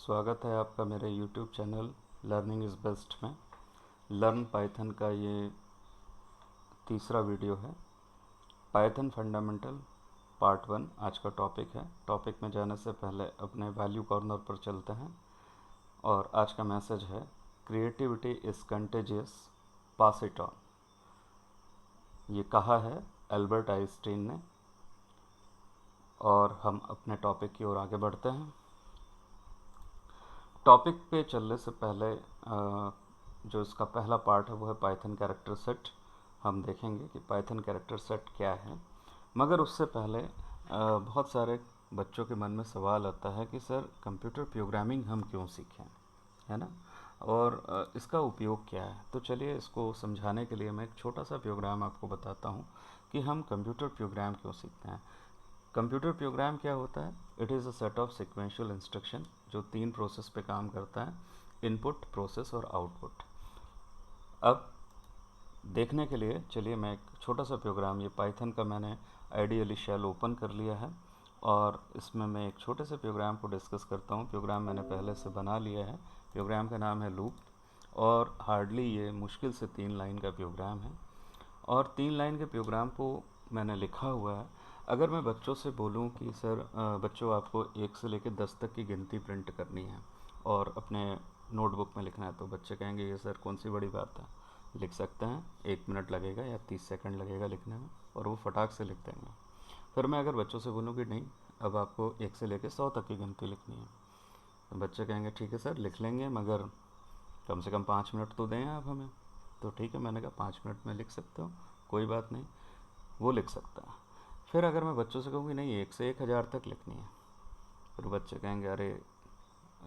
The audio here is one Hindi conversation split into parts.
स्वागत है आपका मेरे YouTube channel learning is best में। लर्न पाइथन का ये तीसरा वीडियो है। पाइथन फंडामेंटल पार्ट 1 आज का टॉपिक है। टॉपिक में जाने से पहले अपने वैल्यू कॉर्नर पर चलते हैं और आज का मैसेज है creativity is contagious, pass it on. ये कहा है एल्बर्ट आइंस्टीन ने। और हम अपने टॉपिक की ओर आगे बढ़ते हैं। टॉपिक पे चलने से पहले जो इसका पहला पार्ट है वो है पाइथन कैरेक्टर सेट। हम देखेंगे कि पाइथन कैरेक्टर सेट क्या है। मगर उससे पहले बहुत सारे बच्चों के मन में सवाल आता है कि सर कंप्यूटर प्रोग्रामिंग हम क्यों सीखें, है ना, और इसका उपयोग क्या है। तो चलिए इसको समझाने के लिए मैं एक छोटा सा प्रोग्राम आपको बताता हूँ कि हम कंप्यूटर प्रोग्राम क्यों सीखते हैं। कंप्यूटर प्रोग्राम क्या होता है? It is a set of sequential instruction जो 3 प्रोसेस पे काम करता है, इनपुट, प्रोसेस और आउटपुट। अब देखने के लिए चलिए मैं एक छोटा सा प्रोग्राम, ये पाइथन का मैंने आइडियली शेल ओपन कर लिया है और इसमें मैं एक छोटे से प्रोग्राम को डिस्कस करता हूँ। प्रोग्राम मैंने पहले से बना लिया है। प्रोग्राम का नाम है लूप और हार्डली ये मुश्किल से 3 लाइन का प्रोग्राम है और 3 लाइन के प्रोग्राम को मैंने लिखा हुआ है। अगर मैं बच्चों से बोलूं कि सर बच्चों आपको 1 से लेकर 10 तक की गिनती प्रिंट करनी है और अपने नोटबुक में लिखना है, तो बच्चे कहेंगे ये सर कौन सी बड़ी बात है, लिख सकते हैं, 1 मिनट लगेगा या 30 सेकंड लगेगा लिखने में, और वो फटाक से लिख देंगे। फिर मैं अगर बच्चों से बोलूँ कि नहीं, अब आपको 1 से लेकर 100 तक की गिनती लिखनी है, तो बच्चे कहेंगे ठीक है सर लिख लेंगे, मगर कम से कम 5 मिनट तो दें आप हमें। तो ठीक है, मैंने कहा 5 मिनट में लिख सकते हो, कोई बात नहीं, वो लिख सकता है। फिर अगर मैं बच्चों से कहूँ कि नहीं 1 से 1000 तक लिखनी है, फिर बच्चे कहेंगे अरे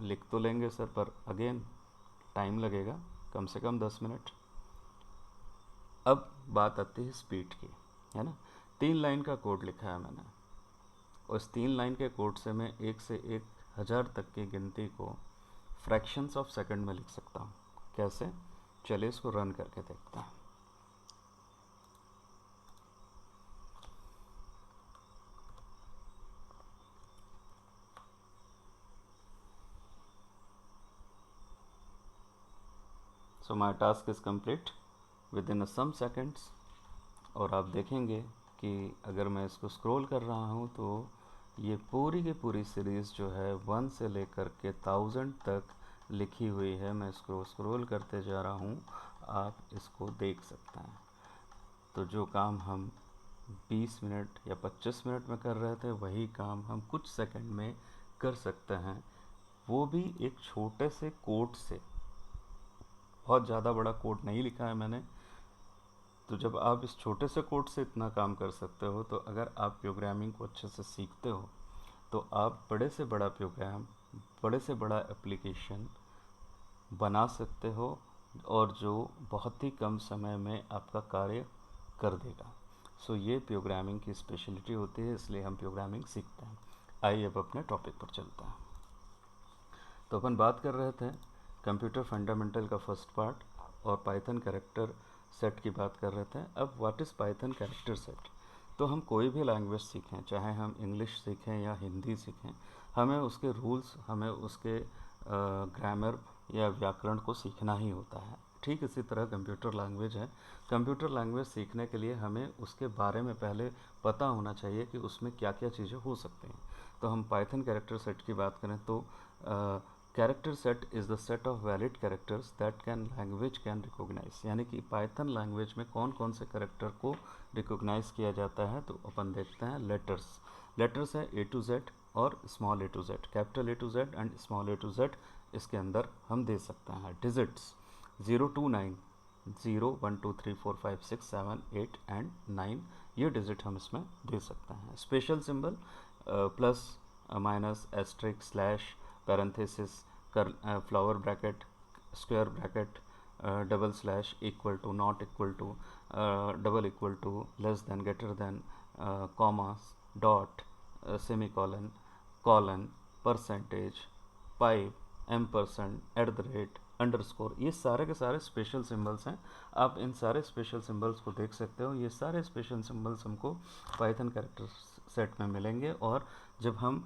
लिख तो लेंगे सर, पर अगेन टाइम लगेगा, कम से कम 10 मिनट। अब बात आती है स्पीड की, है ना। 3 लाइन का कोड लिखा है मैंने और इस 3 लाइन के कोड से मैं 1 से 1000 तक की गिनती को फ्रैक्शंस ऑफ सेकंड में लिख सकता हूँ। कैसे? चलिए इसको रन करके देखते हैं। So my task is complete within some seconds. और आप देखेंगे कि अगर मैं इसको स्क्रॉल कर रहा हूँ तो ये पूरी की पूरी सीरीज़ जो है 1 से लेकर के 1000 तक लिखी हुई है। मैं इसको स्क्रॉल करते जा रहा हूँ, आप इसको देख सकते हैं। तो जो काम हम 20 मिनट या 25 मिनट में कर रहे थे, वही काम हम कुछ सेकंड में कर सकते हैं, वो भी एक छोटे से कोड से। बहुत ज़्यादा बड़ा कोड नहीं लिखा है मैंने। तो जब आप इस छोटे से कोड से इतना काम कर सकते हो, तो अगर आप प्रोग्रामिंग को अच्छे से सीखते हो तो आप बड़े से बड़ा प्रोग्राम, बड़े से बड़ा एप्लीकेशन बना सकते हो और जो बहुत ही कम समय में आपका कार्य कर देगा। सो ये प्रोग्रामिंग की स्पेशलिटी होती है, इसलिए हम प्रोग्रामिंग सीखते हैं। आइए अब अपने टॉपिक पर चलते हैं। तो अपन बात कर रहे थे कंप्यूटर फंडामेंटल का फर्स्ट पार्ट और पाइथन कैरेक्टर सेट की बात कर रहे थे। अब what is Python character set? तो हम कोई भी लैंग्वेज सीखें, चाहे हम इंग्लिश सीखें या हिंदी सीखें, हमें उसके रूल्स, हमें उसके ग्रामर या व्याकरण को सीखना ही होता है। ठीक इसी तरह कंप्यूटर लैंग्वेज है। कंप्यूटर लैंग्वेज सीखने के लिए हमें उसके बारे में पहले पता होना चाहिए कि उसमें क्या क्या चीज़ें हो सकती हैं। तो हम पाइथन कैरेक्टर सेट की बात करें तो character set is the set of valid characters that can language can recognise. यानी कि पाइथन लैंग्वेज में कौन कौन से कैरेक्टर को रिकॉग्नाइज किया जाता है, तो अपन देखते हैं। लेटर्स है A to Z और small A to Z, capital A to Z and small A to Z इसके अंदर हम दे सकते हैं। डिजिट्स 0 to 9, 0 1 2 3 4 5 6 7 8 एंड 9, ये डिजिट हम इसमें दे सकते हैं। Special symbol plus minus asterisk slash parenthesis कर flower bracket square bracket double slash equal to not equal to double equal to less than greater than commas dot semicolon colon percentage pipe ampersand at the rate underscore, ये सारे के सारे स्पेशल सिंबल्स हैं। आप इन सारे स्पेशल सिंबल्स को देख सकते हो। ये सारे स्पेशल सिंबल्स हमको पाइथन कैरेक्टर सेट में मिलेंगे और जब हम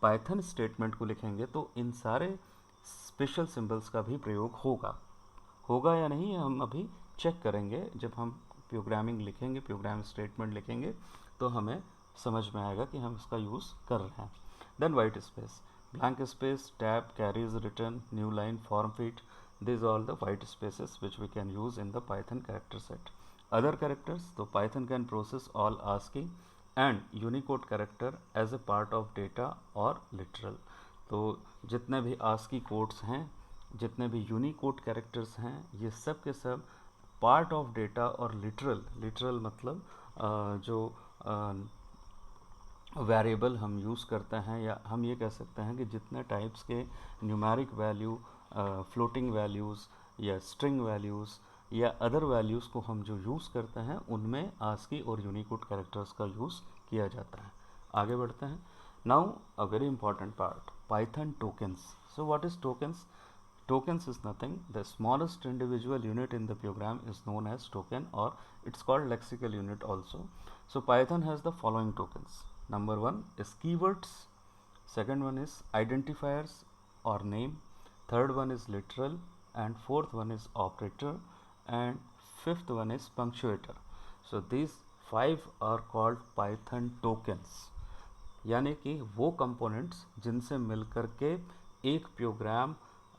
पाइथन स्टेटमेंट को लिखेंगे तो इन सारे स्पेशल सिंबल्स का भी प्रयोग होगा या नहीं, हम अभी चेक करेंगे। जब हम प्रोग्रामिंग लिखेंगे, प्रोग्राम स्टेटमेंट लिखेंगे, तो हमें समझ में आएगा कि हम इसका यूज़ कर रहे हैं। Then white space, blank space, tab, carriage, return, new line, form feed, these all the white spaces which we can use in the Python character set. Other characters, तो Python can process all ASCII and Unicode character as a part of data or literal. तो जितने भी ASCII कोड्स हैं, जितने भी यूनिकोड कैरेक्टर्स हैं, ये सब के सब पार्ट ऑफ डेटा और लिटरल मतलब जो वेरिएबल हम यूज़ करते हैं, या हम ये कह सकते हैं कि जितने टाइप्स के न्यूमेरिक वैल्यू, फ्लोटिंग वैल्यूज़ या स्ट्रिंग वैल्यूज़ या अदर वैल्यूज़ को हम जो यूज़ करते हैं, उनमें आस्की और यूनिकोड कैरेक्टर्स का यूज़ किया जाता है। आगे बढ़ते हैं। Now a very important part, Python tokens. So what is tokens? Tokens is nothing. The smallest individual unit in the program is known as token, or it's called lexical unit also. So Python has the following tokens. Number one is keywords. Second one is identifiers or name. Third one is literal, and fourth one is operator, and fifth one is punctuator. So these five are called Python tokens. यानी कि वो कंपोनेंट्स जिनसे मिलकर के एक प्रोग्राम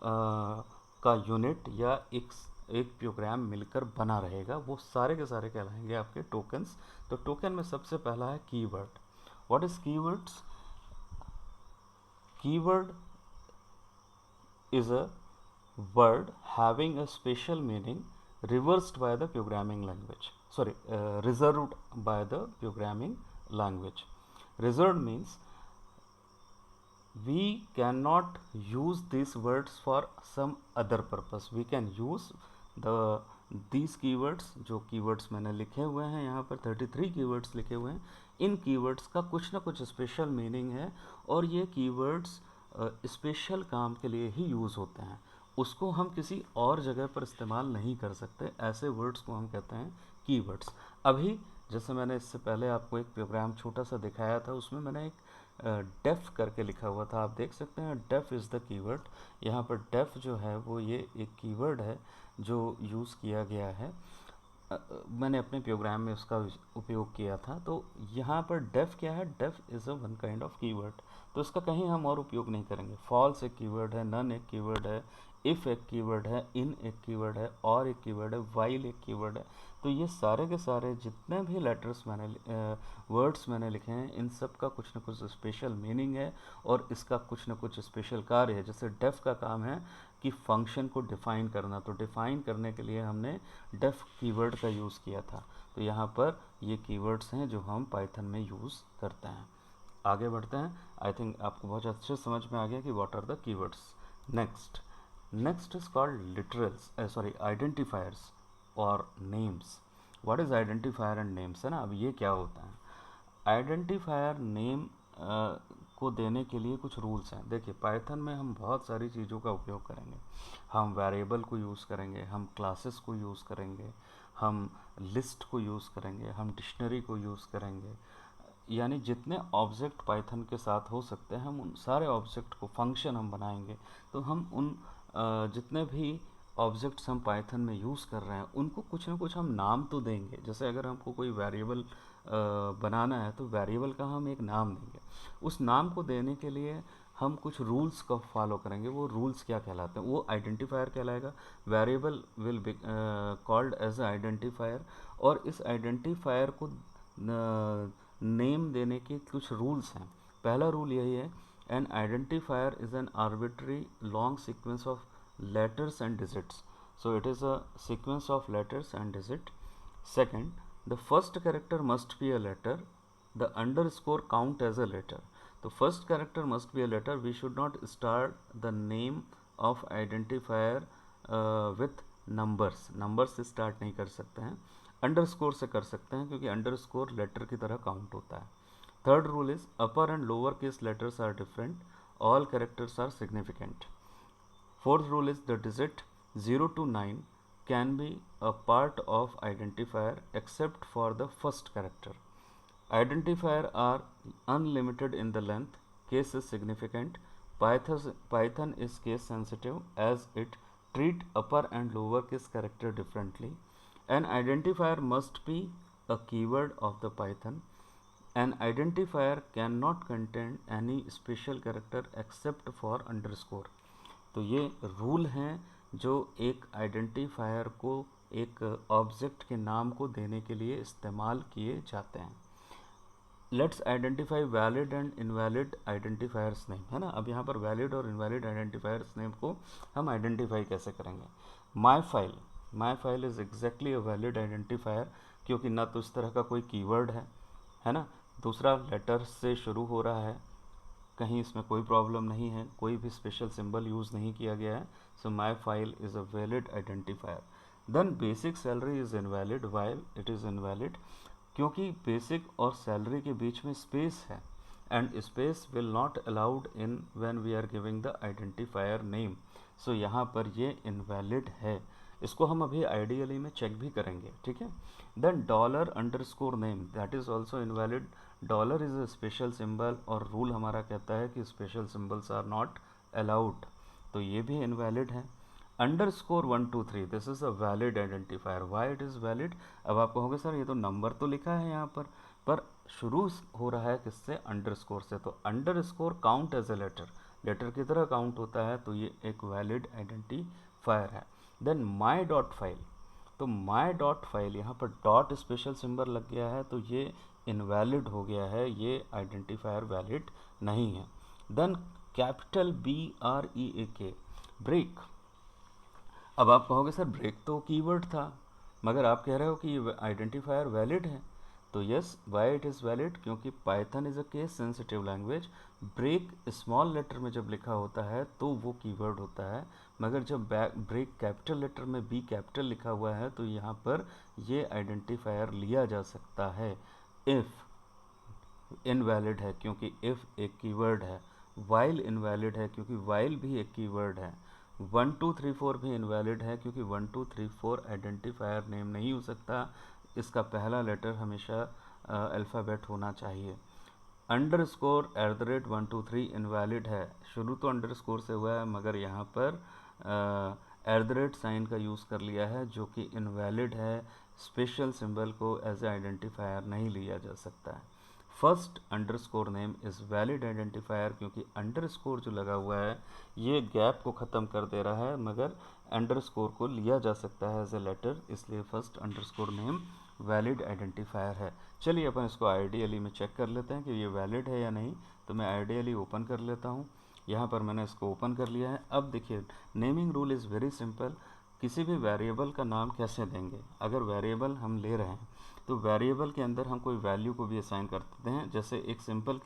का यूनिट या एक प्रोग्राम मिलकर बना रहेगा, वो सारे के सारे कहलाएंगे आपके टोकन्स। तो टोकन में सबसे पहला है keyword. What is keywords? Keyword is a word having a special meaning reversed by the programming language, sorry, reserved by the programming language. Reserved means we cannot use these words for some other purpose. We can use these keywords, जो keywords मैंने लिखे हुए हैं यहाँ पर 33 keywords लिखे हुए हैं, इन keywords का कुछ ना कुछ स्पेशल मीनिंग है और ये keywords स्पेशल काम के लिए ही यूज़ होते हैं, उसको हम किसी और जगह पर इस्तेमाल नहीं कर सकते। ऐसे वर्ड्स को हम कहते हैं कीवर्ड्स। अभी जैसे मैंने इससे पहले आपको एक प्रोग्राम छोटा सा दिखाया था, उसमें मैंने एक डेफ करके लिखा हुआ था, आप देख सकते हैं डेफ इज़ द कीवर्ड। यहाँ पर डेफ जो है वो ये एक कीवर्ड है जो यूज़ किया गया है, मैंने अपने प्रोग्राम में उसका उपयोग किया था। तो यहाँ पर डेफ क्या है? Def is a one kind of keyword, तो इसका कहीं हम और उपयोग नहीं करेंगे। फॉल्स एक कीवर्ड है, नन एक कीवर्ड है, इफ़ एक कीवर्ड है, इन एक कीवर्ड है, और एक कीवर्ड है, वाइल एक कीवर्ड है। तो ये सारे के सारे जितने भी लेटर्स मैंने वर्ड्स मैंने लिखे हैं, इन सब का कुछ ना कुछ स्पेशल मीनिंग है और इसका कुछ ना कुछ स्पेशल कार्य है। जैसे डेफ का काम है कि फंक्शन को डिफ़ाइन करना, तो डिफ़ाइन करने के लिए हमने डेफ कीवर्ड का यूज़ किया था। तो यहाँ पर ये कीवर्ड्स हैं जो हम पाइथन में यूज़ करते हैं। आगे बढ़ते हैं। आई थिंक आपको बहुत अच्छे समझ में आ गया कि what are the keywords. Next is called literals, sorry, identifiers और names. What is identifier and names, है ना। अब ये क्या होता है? आइडेंटिफायर नेम को देने के लिए कुछ रूल्स हैं। देखिए, पाइथन में हम बहुत सारी चीज़ों का उपयोग करेंगे। हम वेरिएबल को यूज़ करेंगे, हम क्लासेस को यूज़ करेंगे, हम लिस्ट को यूज़ करेंगे, हम डिक्शनरी को यूज़ करेंगे। यानी जितने ऑब्जेक्ट पाइथन के साथ हो सकते हैं, हम उन सारे ऑब्जेक्ट को फंक्शन हम बनाएंगे। तो हम उन जितने भी ऑब्जेक्ट्स हम पाइथन में यूज़ कर रहे हैं, उनको कुछ ना कुछ हम नाम तो देंगे। जैसे अगर हमको कोई वेरिएबल बनाना है, तो वेरिएबल का हम एक नाम देंगे। उस नाम को देने के लिए हम कुछ रूल्स को फॉलो करेंगे। वो रूल्स क्या कहलाते हैं? वो आइडेंटिफायर कहलाएगा। Variable will be called as a identifier, और इस आइडेंटिफायर को नेम देने के कुछ रूल्स हैं। पहला रूल यही है, N identifier is an arbitrary long sequence of letters and digits. So it is a sequence of letters and digit. Second, the first character must be a letter. The underscore count as a letter. The first character must be a letter. We should not start the name of identifier with numbers. Numbers से start नहीं कर सकते हैं, अंडरस्कोर से कर सकते हैं क्योंकि अंडरस्कोर लेटर की तरह काउंट होता है। Third rule is upper and lower case letters are different, all characters are significant. Fourth rule is the digit 0 to 9 can be a part of identifier except for the first character. Identifier are unlimited in the length case is significant. Python is case sensitive as it treat upper and lower case character differently. An identifier must be a keyword of the Python. An identifier cannot contain any special character except for underscore. तो ये रूल हैं जो एक आइडेंटिफायर को एक ऑब्जेक्ट के नाम को देने के लिए इस्तेमाल किए जाते हैं. Let's identify valid and invalid identifiers name, है ना. अब यहाँ पर वैलिड और इनवैलिड आइडेंटिफायर्स नेम को हम आइडेंटिफाई कैसे करेंगे. माई file is exactly a valid identifier, क्योंकि ना तो इस तरह का कोई कीवर्ड है ना. दूसरा, लेटर से शुरू हो रहा है, कहीं इसमें कोई प्रॉब्लम नहीं है, कोई भी स्पेशल सिंबल यूज़ नहीं किया गया है. So my file is a valid identifier. Then basic salary is invalid. While it is invalid, क्योंकि बेसिक और सैलरी के बीच में स्पेस है and space will not allowed in when we are giving the identifier name. So यहाँ पर ये इनवैलिड है. इसको हम अभी आइडियली में चेक भी करेंगे, ठीक है. Then dollar underscore name, that is also invalid. Dollar is a special symbol और रूल हमारा कहता है कि special symbols are not allowed, तो ये भी इनवैलिड है. Underscore 1 2 3, this is a valid identifier. Why it is valid. अब आप कहोगे सर ये तो नंबर तो लिखा है यहाँ पर शुरू हो रहा है किससे, अंडरस्कोर से, तो underscore count as a letter की तरह काउंट होता है, तो ये एक वैलिड आइडेंटिफायर है. देन माई डॉट फाइल, तो माई डॉट फाइल यहाँ पर डॉट स्पेशल सिंबल लग गया है, तो ये इनवैलिड हो गया है, ये आइडेंटिफायर वैलिड नहीं है. Then capital BREAK, break. अब आप कहोगे सर ब्रेक तो कीवर्ड था, मगर आप कह रहे हो कि ये आइडेंटिफायर वैलिड है. तो yes, why it is valid, क्योंकि Python is a case sensitive language. Break small letter में जब लिखा होता है तो वो कीवर्ड होता है, मगर जब ब्रेक कैपिटल लेटर में B कैपिटल लिखा हुआ है तो यहाँ पर ये आइडेंटिफायर लिया जा सकता है. इफ़ इनवैलिड है क्योंकि इफ़ एक कीवर्ड है. वाइल इनवैलिड है क्योंकि वाइल भी एक कीवर्ड है. 1 2 3 4 भी इनवैलिड है क्योंकि 1 2 3 4 आइडेंटिफायर नेम नहीं हो सकता, इसका पहला लेटर हमेशा अल्फ़ाबेट होना चाहिए. अंडरस्कोर @ 1 2 3 इनवैलिड है. शुरू तो अंडरस्कोर से हुआ है, मगर यहाँ पर @ साइन का यूज़ कर लिया है जो कि इनवैलिड है. स्पेशल सिंबल को एज ए आइडेंटिफायर नहीं लिया जा सकता है. First underscore name is valid identifier, क्योंकि अंडरस्कोर जो लगा हुआ है ये गैप को ख़त्म कर दे रहा है, मगर अंडरस्कोर को लिया जा सकता है एज ए लेटर, इसलिए first underscore name valid identifier है. चलिए अपन इसको आइडियली में चेक कर लेते हैं कि ये वैलिड है या नहीं. तो मैं आइडियली ओपन कर लेता हूँ. यहाँ पर मैंने इसको ओपन कर लिया है. अब देखिए, naming rule is very simple. किसी भी वेरिएबल का नाम कैसे देंगे. अगर वेरिएबल हम ले रहे हैं तो वेरिएबल के अंदर हम कोई वैल्यू को भी असाइन करते हैं. जैसे एक सैम्पल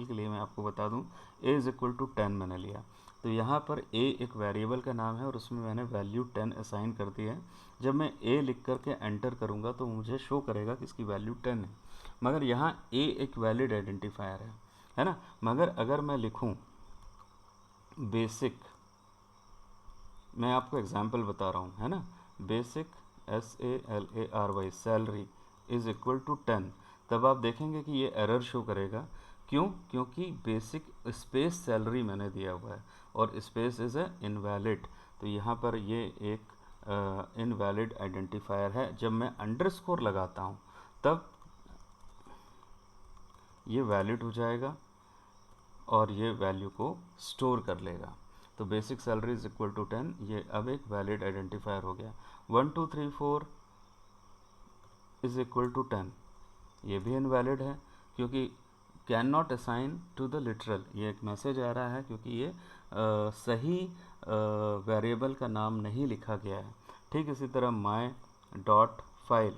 के लिए मैं आपको बता दूं, a = 10 मैंने लिया, तो यहाँ पर a एक वेरिएबल का नाम है और उसमें मैंने वैल्यू 10 असाइन कर दी है. जब मैं a लिख करके एंटर करूँगा तो मुझे शो करेगा कि इसकी वैल्यू 10 है, मगर यहाँ a एक वैलिड आइडेंटिफायर है ना. मगर अगर मैं लिखूँ बेसिक, मैं आपको एग्जाम्पल बता रहा हूँ, है ना, बेसिक SALARY सैलरी = 10, तब आप देखेंगे कि ये एरर शो करेगा. क्यों? क्योंकि बेसिक स्पेस सैलरी मैंने दिया हुआ है और स्पेस इज़ ए इनवैलिड, तो यहाँ पर ये एक इनवैलिड आइडेंटिफायर है. जब मैं अंडरस्कोर लगाता हूँ तब ये वैलिड हो जाएगा और ये वैल्यू को स्टोर कर लेगा. तो बेसिक सैलरी = 10, ये अब एक वैलिड आइडेंटिफायर हो गया. 1 2 3 4 = 10, ये भी इनवैलिड है क्योंकि can not assign to the literal, ये एक मैसेज आ रहा है क्योंकि ये सही वेरिएबल का नाम नहीं लिखा गया है. ठीक इसी तरह माई डॉट फाइल,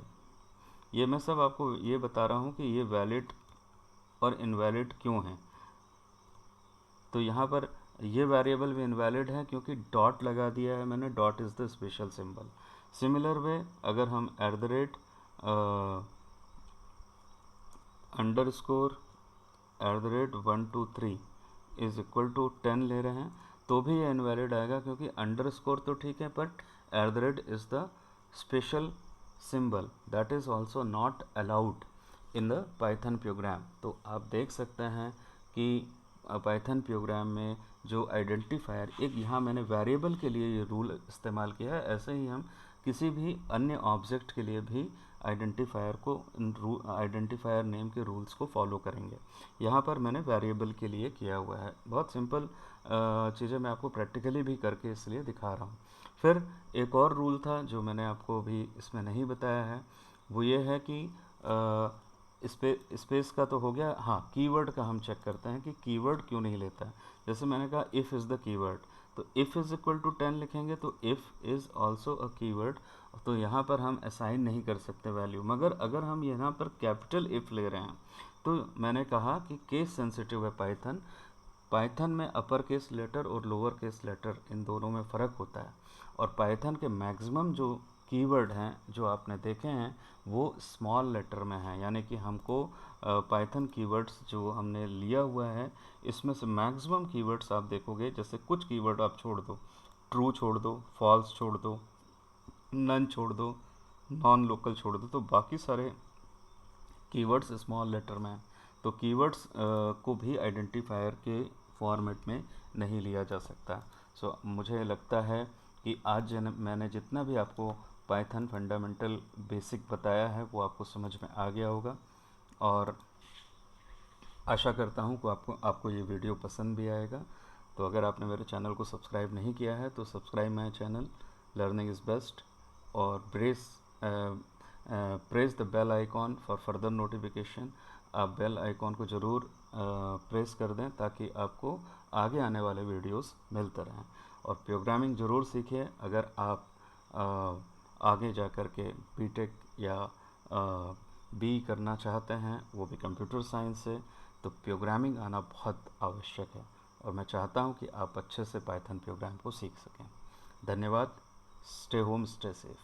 ये मैं सब आपको ये बता रहा हूँ कि ये वैलिड और इनवैलिड क्यों हैं. तो यहाँ पर ये वेरिएबल भी इनवैलिड है क्योंकि डॉट लगा दिया है मैंने, dot is the special symbol. Similar way अगर हम @_ 1 2 3 = 10 ले रहे हैं तो भी ये इनवैलिड आएगा, क्योंकि अंडरस्कोर तो ठीक है but @ is the special symbol, that is also not allowed in the Python programme. तो आप देख सकते हैं कि पाइथन प्रोग्राम में जो आइडेंटिफायर, एक यहाँ मैंने वेरिएबल के लिए ये रूल इस्तेमाल किया है, ऐसे ही हम किसी भी अन्य ऑब्जेक्ट के लिए भी आइडेंटिफायर नेम के रूल्स को फॉलो करेंगे। यहाँ पर मैंने वेरिएबल के लिए किया हुआ है। बहुत सिंपल चीज़ें मैं आपको प्रैक्टिकली भी करके इसलिए दिखा रहा हूँ। फिर एक और रूल था जो मैंने आपको भी इसमें नहीं बताया है, वो ये है कि स्पेस का तो हो गया। हाँ, कीवर्ड का हम चेक करते हैं कि कीवर्ड क्यों नहीं लेता है। जैसे मैंने कहा इफ़ इज़ द कीवर्ड, तो इफ़ इज़ इक्वल टू 10 लिखेंगे तो if is also a keyword, तो यहाँ पर हम असाइन नहीं कर सकते वैल्यू। मगर अगर हम यहाँ पर कैपिटल इफ़ ले रहे हैं तो मैंने कहा कि केस सेंसिटिव है पाइथन। पाइथन में अपर केस लेटर और लोअर केस लेटर इन दोनों में फ़र्क होता है, और पाइथन के मैक्सिमम जो कीवर्ड हैं जो आपने देखे हैं वो स्मॉल लेटर में हैं। यानी कि हमको पाइथन कीवर्ड्स जो हमने लिया हुआ है इसमें से मैक्सिमम कीवर्ड्स आप देखोगे, जैसे कुछ कीवर्ड आप छोड़ दो, ट्रू छोड़ दो, फॉल्स छोड़ दो, नन छोड़ दो, नॉन लोकल छोड़ दो, तो बाकी सारे कीवर्ड्स स्मॉल लेटर में हैं। तो कीवर्ड्स को भी आइडेंटिफायर के फॉर्मेट में नहीं लिया जा सकता। सो मुझे लगता है कि आज मैंने जितना भी आपको पाइथन फंडामेंटल बेसिक बताया है वो आपको समझ में आ गया होगा, और आशा करता हूँ कि आपको ये वीडियो पसंद भी आएगा। तो अगर आपने मेरे चैनल को सब्सक्राइब नहीं किया है तो subscribe my channel learning is best, और press the bell icon for further notification. आप बेल आइकॉन को ज़रूर प्रेस कर दें ताकि आपको आगे आने वाले वीडियोस मिलते रहें। और प्रोग्रामिंग ज़रूर सीखिए। अगर आप आगे जा कर के बीटेक या बी करना चाहते हैं, वो भी कंप्यूटर साइंस से, तो प्रोग्रामिंग आना बहुत आवश्यक है, और मैं चाहता हूं कि आप अच्छे से पाइथन प्रोग्राम को सीख सकें। धन्यवाद। Stay home, stay safe.